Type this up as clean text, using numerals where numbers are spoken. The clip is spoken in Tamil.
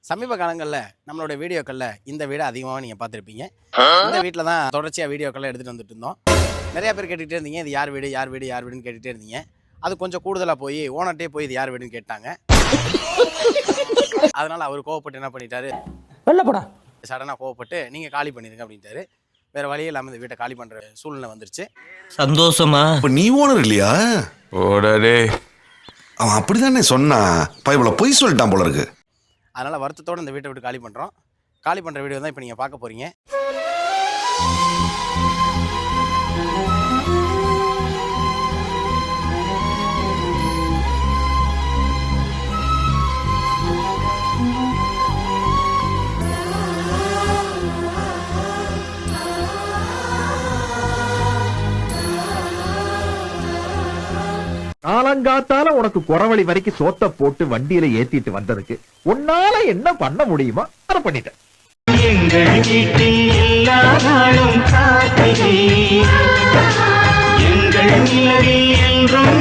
சமீப காலங்களில் நம்மளோட வீடியோக்களில் இந்த வீடை அதிகமாக நீங்கள் பார்த்துருப்பீங்க. இந்த வீட்டில் தான் தொடர்ச்சியாக வீடியோக்களை எடுத்துகிட்டு வந்துட்டு இருந்தோம். நிறையா பேர் கேட்டுகிட்டே இருந்தீங்க, இது யார் வீடு யார் வீடு யார் வீடுன்னு கேட்டுகிட்டே இருந்தீங்க. அது கொஞ்சம் கூடுதலாக போய் ஓனர்ட்டே போய் இது யார் வீடுன்னு கேட்டாங்க. அதனால் அவர் கோவப்பட்டு என்ன பண்ணிட்டாரு, வெள்ளப்படா சடனாக கோவப்பட்டு நீங்கள் காலி பண்ணிடுங்க அப்படின்ட்டாரு. வேறு வழியே இல்லாமல் இந்த வீட்டை காலி பண்ணுற சூழ்நிலை வந்துருச்சு. சந்தோஷமா? இப்ப நீ ஓனர் இல்லையா? ஓடரே, அவன் அப்படிதானே சொன்னான். இவ்வளவு பொய் சொல்லிட்டான் போல இருக்கு. அதனால் வருத்தத்தோடு இந்த வீட்டை விட்டு காலி பண்ணுறோம். காலி பண்ணுற வீடியோ தான் இப்போ நீங்கள் பார்க்க போகிறீங்க. காலங்காத்தால உனக்கு குறவழி வரைக்கும் சோத்த போட்டு வண்டியில ஏத்திட்டு வந்ததுக்கு உன்னால என்ன பண்ண முடியுமா அதை பண்ணிட்டேன். எங்கள் வீட்டில் எல்லா நாளும் காத்திரை, எங்கள் நிலவில் என்றும்